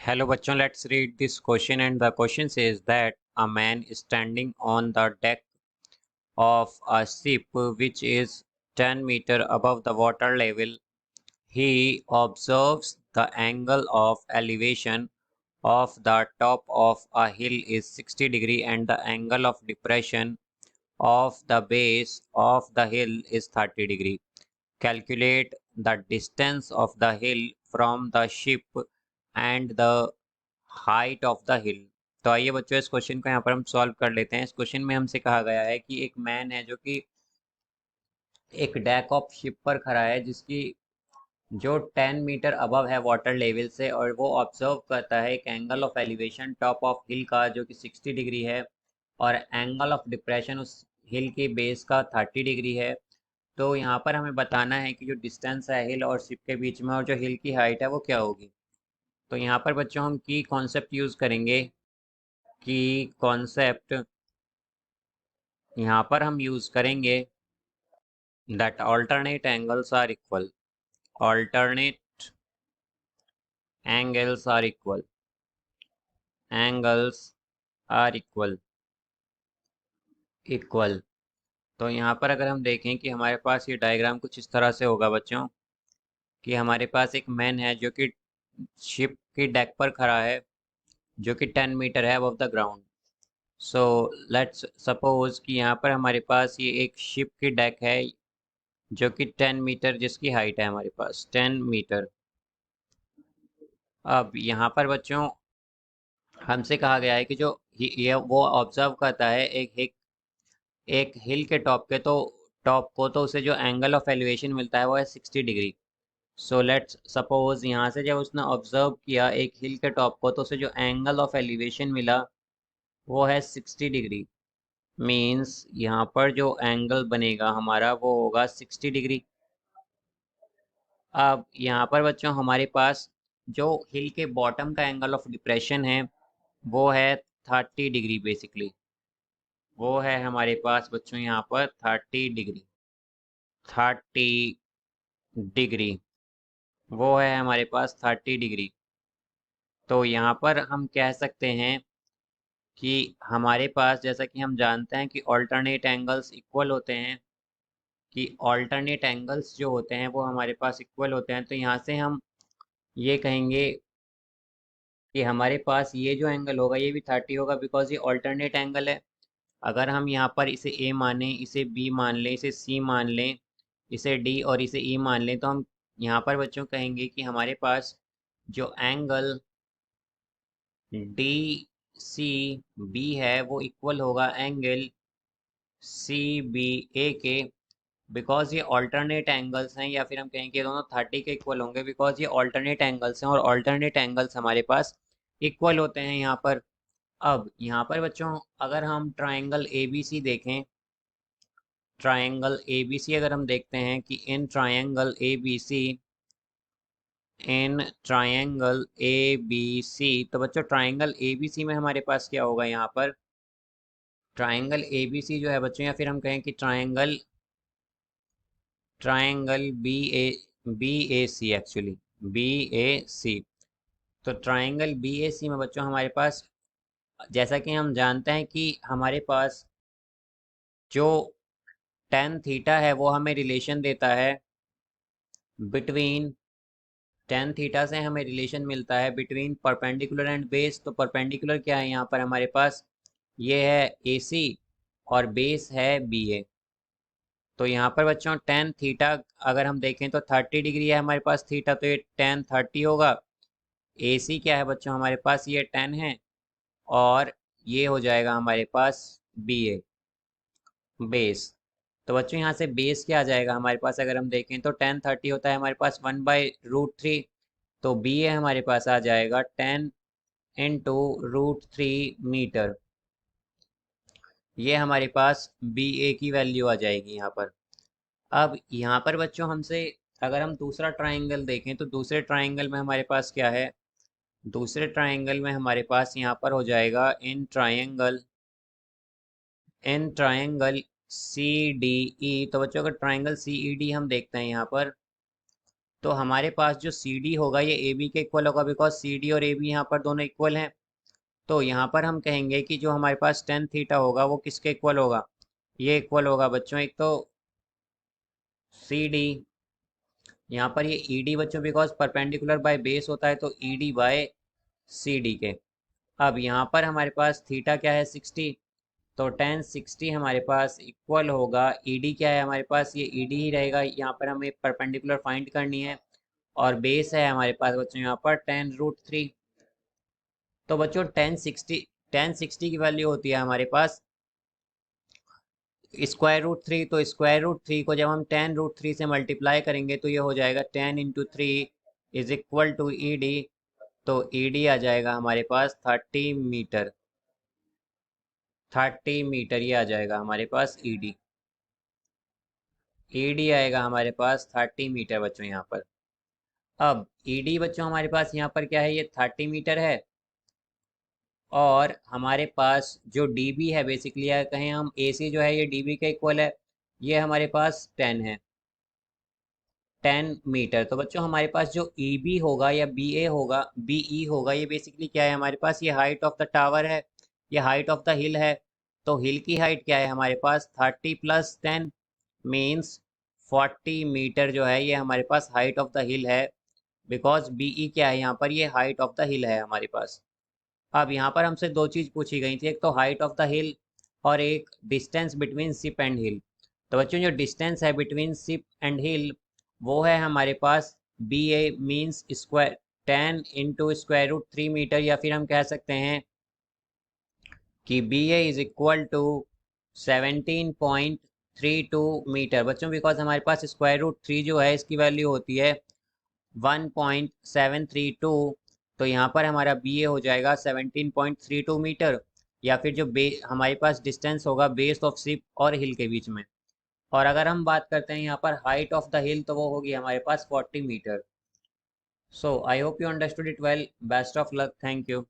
Hello bachon, let's read this question, and the question says that a man is standing on the deck of a ship which is 10 meter above the water level. He observes the angle of elevation of the top of a hill is 60 degree and the angle of depression of the base of the hill is 30 degree. Calculate the distance of the hill from the ship and the height of the हिल। तो आइए बच्चों इस question को यहाँ पर हम solve कर लेते हैं। इस क्वेश्चन में हमसे कहा गया है कि एक मैन है जो कि एक डेक ऑफ शिप पर खड़ा है जिसकी जो 10 मीटर अबव है वाटर लेवल से, और वो ऑब्जर्व करता है एक angle of elevation top of hill का जो कि 60 डिग्री है और एंगल ऑफ डिप्रेशन उस हिल के बेस का 30 डिग्री है। तो यहाँ पर हमें बताना है कि जो डिस्टेंस है हिल और शिप के बीच में और जो हिल की हाइट है वो क्या होगी। तो यहाँ पर बच्चों हम की कॉन्सेप्ट यूज़ करेंगे। की कॉन्सेप्ट यहाँ पर हम यूज करेंगे that alternate angles are equal, alternate angles are equal, angles are equal। तो यहाँ पर अगर हम देखें कि हमारे पास ये डायग्राम कुछ इस तरह से होगा बच्चों, कि हमारे पास एक मैन है जो कि शिप की डेक पर खड़ा है जो कि 10 मीटर है above the ground. So let's suppose कि यहाँ पर हमारे पास ये एक शिप की डेक है जो कि 10 मीटर जिसकी हाइट है हमारे पास 10 मीटर। अब यहाँ पर बच्चों हमसे कहा गया है कि जो ये वो ऑब्जर्व करता है एक हिल के टॉप को, तो उसे जो एंगल ऑफ एलिवेशन मिलता है वो है 60 डिग्री। सो लेट्स सपोज यहाँ से जब उसने ऑब्जर्व किया एक हिल के टॉप को, तो उसे जो एंगल ऑफ एलिवेशन मिला वो है 60 डिग्री। मीन्स यहाँ पर जो एंगल बनेगा हमारा वो होगा 60 डिग्री। अब यहाँ पर बच्चों हमारे पास जो हिल के बॉटम का एंगल ऑफ डिप्रेशन है वो है 30 डिग्री बेसिकली। वो है हमारे पास बच्चों यहाँ पर 30 डिग्री, 30 डिग्री, वो है हमारे पास 30 डिग्री। तो यहाँ पर हम कह सकते हैं कि हमारे पास, जैसा कि हम जानते हैं कि ऑल्टरनेट एंगल्स इक्वल होते हैं, कि ऑल्टरनेट एंगल्स जो होते हैं वो हमारे पास इक्वल होते हैं। तो यहाँ से हम ये कहेंगे कि हमारे पास ये जो एंगल होगा ये भी 30 होगा बिकॉज ये ऑल्टरनेट एंगल है। अगर हम यहाँ पर इसे ए माने, इसे बी मान लें, इसे सी मान लें, इसे डी और इसे ई मान लें, तो हम यहाँ पर बच्चों कहेंगे कि हमारे पास जो एंगल डी सी बी है वो इक्वल होगा एंगल सी बी ए के, बिकॉज ये ऑल्टरनेट एंगल्स हैं, या फिर हम कहेंगे ये दोनों 30 के इक्वल होंगे बिकॉज ये ऑल्टरनेट एंगल्स हैं और ऑल्टरनेट एंगल्स हमारे पास इक्वल होते हैं यहाँ पर। अब यहाँ पर बच्चों अगर हम ट्राइंगल ए बी सी देखें, ट्रायंगल एबीसी अगर हम देखते हैं कि in triangle ABC, in triangle ABC, तो बच्चों ट्रायंगल एबीसी में हमारे पास क्या होगा यहाँ पर, ट्रायंगल एबीसी जो है बच्चों, या फिर हम कहें कि ट्रायंगल ट्रायंगल बी ए सी, एक्चुअली बी ए सी। तो ट्रायंगल बी ए सी में बच्चों हमारे पास, जैसा कि हम जानते हैं कि हमारे पास जो टेन थीटा है वो हमें रिलेशन देता है बिटवीन, टेन थीटा से हमें रिलेशन मिलता है बिटवीन परपेंडिकुलर एंड बेस। तो परपेंडिकुलर क्या है यहाँ पर हमारे पास, ये है ए सी और बेस है बी ए। तो यहाँ पर बच्चों टेन थीटा अगर हम देखें तो 30 डिग्री है हमारे पास थीटा, तो ये टेन 30 होगा। ए सी क्या है बच्चों हमारे पास, ये 10 है, और ये हो जाएगा हमारे पास बी ए बेस। तो बच्चों यहाँ से बेस क्या आ जाएगा हमारे पास, अगर हम देखें तो 10 30 होता है हमारे पास 1/√3। तो बी ए हमारे पास आ जाएगा 10 × √3 मीटर। ये हमारे पास बी ए की वैल्यू आ जाएगी यहाँ पर। अब यहाँ पर बच्चों हमसे अगर हम दूसरा ट्राइंगल देखें तो दूसरे ट्राइंगल में हमारे पास क्या है, दूसरे ट्राइंगल में हमारे पास यहाँ पर हो जाएगा in triangle C D E. तो बच्चों अगर ट्राइंगल सी ई डी हम देखते हैं यहाँ पर, तो हमारे पास जो सी डी होगा ये ए बी के इक्वल होगा, बिकॉज सी डी और ए बी यहाँ पर दोनों इक्वल हैं। तो यहाँ पर हम कहेंगे कि जो हमारे पास टेन थीटा होगा वो किसके इक्वल होगा, ये इक्वल होगा बच्चों एक तो सी डी, यहाँ पर ये ई डी बच्चों बिकॉज परपेंडिकुलर बाय बेस होता है, तो E D by C D के। अब यहाँ पर हमारे पास थीटा क्या है 60, तो टेन 60 हमारे पास इक्वल होगा, ई डी क्या है हमारे पास, ये ई डी ही रहेगा, यहाँ पर हमें परपेंडिकुलर फाइंड करनी है, और बेस है हमारे पास बच्चों यहाँ पर टेन रूट 3। तो बच्चों टेन सिक्सटी की वैल्यू होती है हमारे पास स्क्वायर रूट 3, तो स्क्वायर रूट 3 को जब हम टेन रूट 3 से मल्टीप्लाई करेंगे तो ये हो जाएगा 10 × 3 is equal to E D. तो ई डी आ जाएगा हमारे पास 30 मीटर, 30 मीटर ये आ जाएगा हमारे पास ई डी। ई डी आएगा हमारे पास 30 मीटर बच्चों यहाँ पर। अब ई डी बच्चों हमारे पास यहाँ पर क्या है, ये 30 मीटर है, और हमारे पास जो डी बी है बेसिकली, या कहें हम ए सी जो है ये डी बी के इक्वल है, ये हमारे पास 10 है, 10 मीटर। तो बच्चों हमारे पास जो ई बी होगा या बी ए होगा, बी ई होगा, ये बेसिकली क्या है हमारे पास, ये हाइट ऑफ द टावर है, ये हाइट ऑफ द हिल है। तो हिल की हाइट क्या है हमारे पास, 30 + 10 मीन्स 40 मीटर जो है ये हमारे पास हाइट ऑफ द हिल है, बिकॉज बी ई क्या है यहाँ पर, ये हाइट ऑफ द हिल है हमारे पास। अब यहाँ पर हमसे दो चीज़ पूछी गई थी, एक तो हाइट ऑफ द हिल और एक डिस्टेंस बिटवीन सिप एंड हिल। तो बच्चों जो डिस्टेंस है बिटवीन सिप एंड हिल वो है हमारे पास B A means square 10 × √3 metre, या फिर हम कह सकते हैं कि B A is equal to 17.32 metre बच्चों, बिकॉज हमारे पास √3 जो है इसकी वैल्यू होती है 1.732। तो यहाँ पर हमारा बी ए हो जाएगा 17.32 मीटर, या फिर जो हमारे पास डिस्टेंस होगा बेस ऑफ सिप और हिल के बीच में। और अगर हम बात करते हैं यहाँ पर हाइट ऑफ द हिल, तो वो होगी हमारे पास 40 metre. So I hope you understood it well, best of luck, thank you.